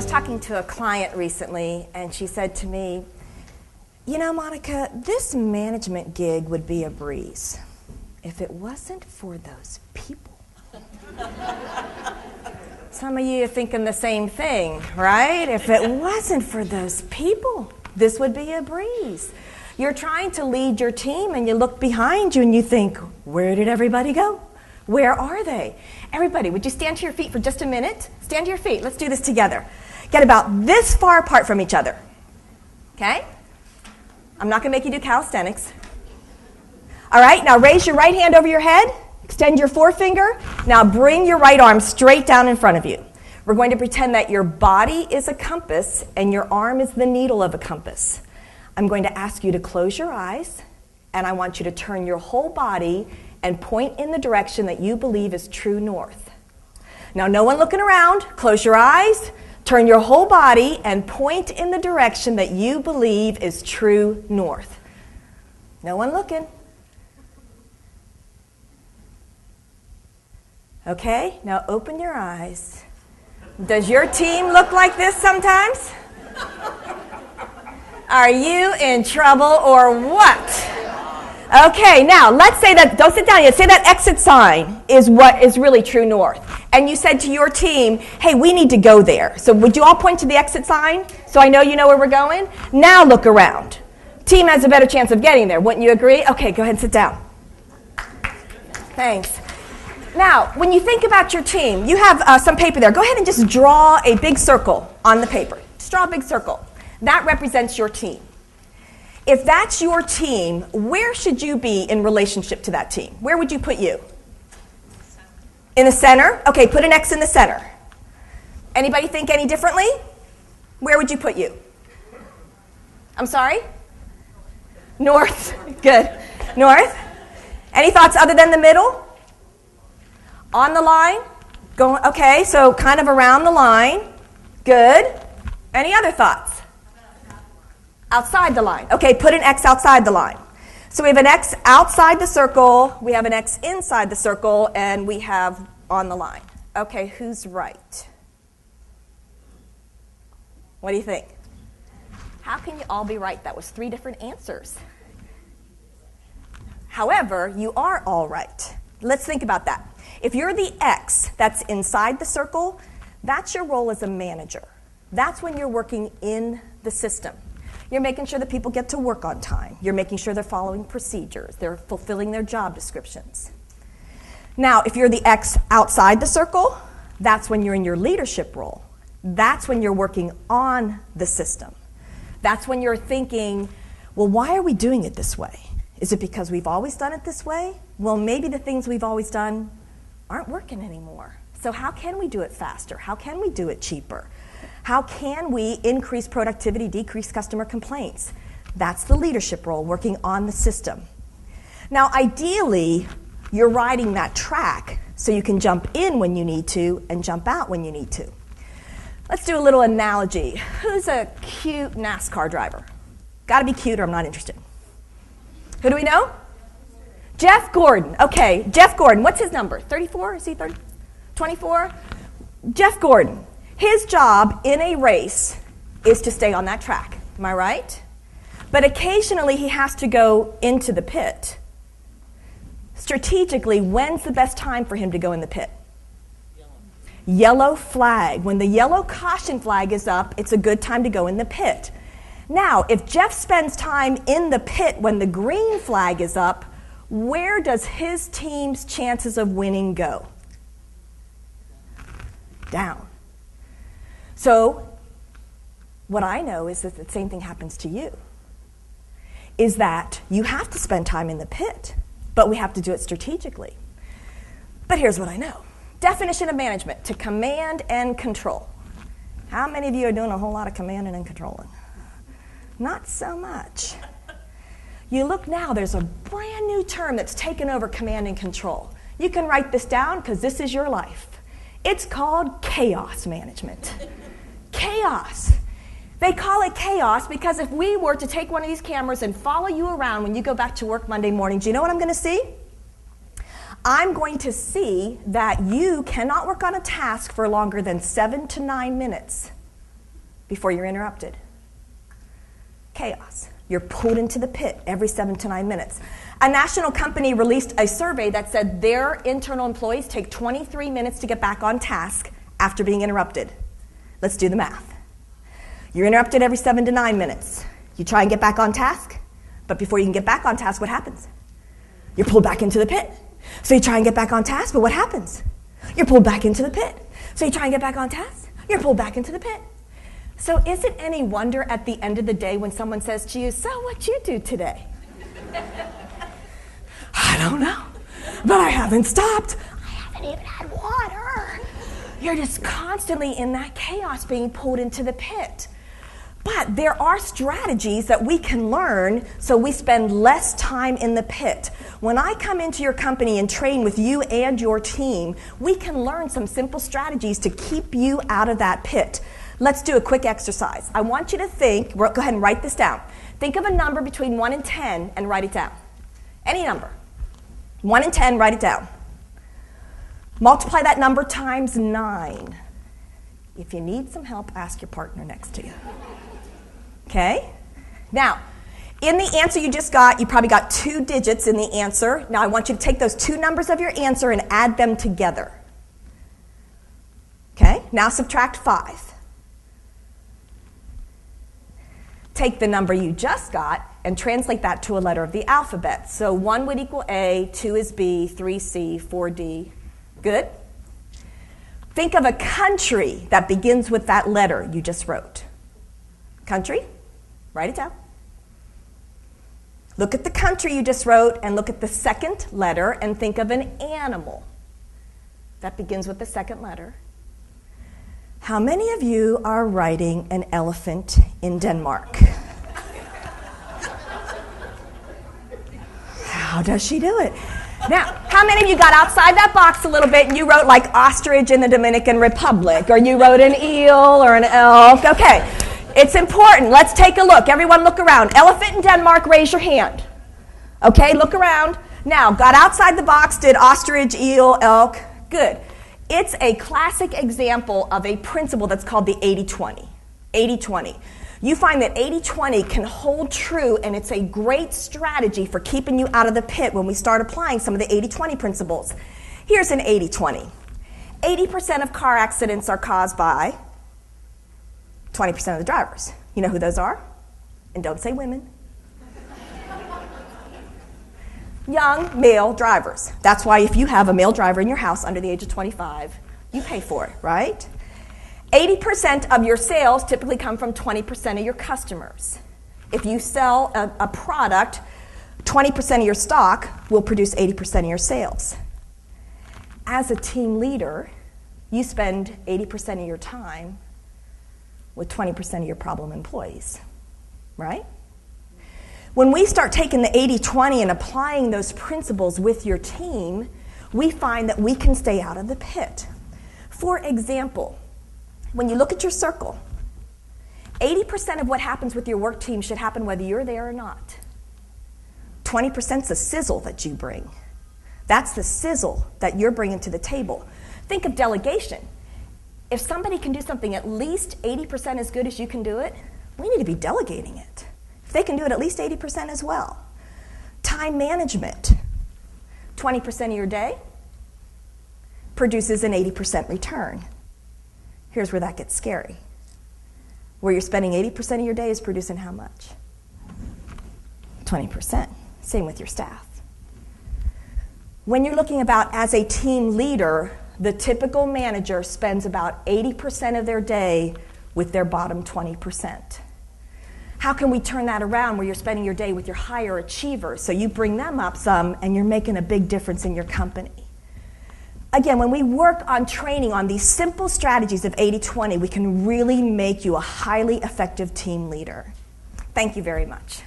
was talking to a client recently, and she said to me, you know, Monica, this management gig would be a breeze if it wasn't for those people. Some of you are thinking the same thing, right? If it wasn't for those people, this would be a breeze. You're trying to lead your team, and you look behind you, and you think, where did everybody go? Where are they? Everybody, would you stand to your feet for just a minute? Stand to your feet. Let's do this together. Get about this far apart from each other. Okay? I'm not going to make you do calisthenics. All right, now raise your right hand over your head. Extend your forefinger. Now bring your right arm straight down in front of you. We're going to pretend that your body is a compass and your arm is the needle of a compass. I'm going to ask you to close your eyes, and I want you to turn your whole body and point in the direction that you believe is true north. Now, no one looking around. Close your eyes, turn your whole body, and point in the direction that you believe is true north. No one looking. Okay, now open your eyes. Does your team look like this sometimes? Are you in trouble or what? Okay, now let's say that, don't sit down yet, say that exit sign is what is really true north. And you said to your team, hey, we need to go there. So would you all point to the exit sign so I know you know where we're going? Now look around. Team has a better chance of getting there, wouldn't you agree? Okay, go ahead and sit down. Thanks. Now, when you think about your team, you have some paper there. Go ahead and just draw a big circle on the paper. Just draw a big circle. That represents your team. If that's your team, where should you be in relationship to that team? Where would you put you? In the center? Okay, put an X in the center. Anybody think any differently? Where would you put you? I'm sorry? North. Good. North. Any thoughts other than the middle? On the line? Going. Okay, so kind of around the line. Good. Any other thoughts? Outside the line. Okay, put an X outside the line. So we have an X outside the circle, we have an X inside the circle, and we have on the line. Okay, who's right? What do you think? How can you all be right? That was 3 different answers. However, you are all right. Let's think about that. If you're the X that's inside the circle, that's your role as a manager. That's when you're working in the system. You're making sure that people get to work on time. You're making sure they're following procedures. They're fulfilling their job descriptions. Now, if you're the X outside the circle, that's when you're in your leadership role. That's when you're working on the system. That's when you're thinking, well, why are we doing it this way? Is it because we've always done it this way? Well, maybe the things we've always done aren't working anymore. So how can we do it faster? How can we do it cheaper? How can we increase productivity, decrease customer complaints? That's the leadership role, working on the system. Now, ideally, you're riding that track so you can jump in when you need to and jump out when you need to. Let's do a little analogy. Who's a cute NASCAR driver? Got to be cute or I'm not interested. Who do we know? Jeff Gordon. Okay, Jeff Gordon. What's his number? 34? Is he 30? 24? Jeff Gordon. His job in a race is to stay on that track. Am I right? But occasionally he has to go into the pit. Strategically, when's the best time for him to go in the pit? Yellow flag. When the yellow caution flag is up, it's a good time to go in the pit. Now, if Jeff spends time in the pit when the green flag is up, where does his team's chances of winning go? Down. So what I know is that the same thing happens to you, is that you have to spend time in the pit, but we have to do it strategically. But here's what I know. Definition of management, to command and control. How many of you are doing a whole lot of commanding and controlling? Not so much. You look now, there's a brand new term that's taken over command and control. You can write this down because this is your life. It's called chaos management. Chaos. They call it chaos because if we were to take one of these cameras and follow you around when you go back to work Monday morning, do you know what I'm going to see? I'm going to see that you cannot work on a task for longer than 7 to 9 minutes before you're interrupted? Chaos. You're pulled into the pit every 7 to 9 minutes. A national company released a survey that said their internal employees take 23 minutes to get back on task after being interrupted. Let's do the math. You're interrupted every 7 to 9 minutes. You try and get back on task, but before you can get back on task, what happens? You're pulled back into the pit. So you try and get back on task, but what happens? You're pulled back into the pit. So you try and get back on task, you're pulled back into the pit. So is it any wonder at the end of the day when someone says to you, so what'd you do today? I don't know, but I haven't stopped. I haven't even had water. You're just constantly in that chaos being pulled into the pit. But there are strategies that we can learn so we spend less time in the pit. When I come into your company and train with you and your team, we can learn some simple strategies to keep you out of that pit. Let's do a quick exercise. I want you to think, go ahead and write this down. Think of a number between 1 and 10 and write it down. Any number. 1 and 10, write it down. Multiply that number times 9. If you need some help, ask your partner next to you. Okay? Now, in the answer you just got, you probably got 2 digits in the answer. Now I want you to take those 2 numbers of your answer and add them together. Okay? Now subtract 5. Take the number you just got and translate that to a letter of the alphabet. So 1 would equal A, 2 is B, 3 C, 4 D. Good? Think of a country that begins with that letter you just wrote. Country? Write it down. Look at the country you just wrote and look at the second letter and think of an animal that begins with the second letter. How many of you are writing an elephant in Denmark? How does she do it? Now, how many of you got outside that box a little bit and you wrote like ostrich in the Dominican Republic, or you wrote an eel or an elk? Okay, it's important. Let's take a look. Everyone look around. Elephant in Denmark, raise your hand. Okay, look around. Now, got outside the box, did ostrich, eel, elk? Good. It's a classic example of a principle that's called the 80-20. 80-20. You find that 80-20 can hold true, and it's a great strategy for keeping you out of the pit when we start applying some of the 80-20 principles. Here's an 80-20. 80% of car accidents are caused by 20% of the drivers. You know who those are? And don't say women. Young male drivers. That's why if you have a male driver in your house under the age of 25, you pay for it, right? 80% of your sales typically come from 20% of your customers. If you sell a product, 20% of your stock will produce 80% of your sales. As a team leader, you spend 80% of your time with 20% of your problem employees, right? When we start taking the 80-20 and applying those principles with your team, we find that we can stay out of the pit. For example, when you look at your circle, 80% of what happens with your work team should happen whether you're there or not. 20% is the sizzle that you bring. That's the sizzle that you're bringing to the table. Think of delegation. If somebody can do something at least 80% as good as you can do it, we need to be delegating it. If they can do it at least 80% as well. Time management. 20% of your day produces an 80% return. Here's where that gets scary. Where you're spending 80% of your day is producing how much? 20%. Same with your staff. When you're looking about as a team leader, the typical manager spends about 80% of their day with their bottom 20%. How can we turn that around where you're spending your day with your higher achievers? So you bring them up some and you're making a big difference in your company. Again, when we work on training on these simple strategies of 80-20, we can really make you a highly effective team leader. Thank you very much.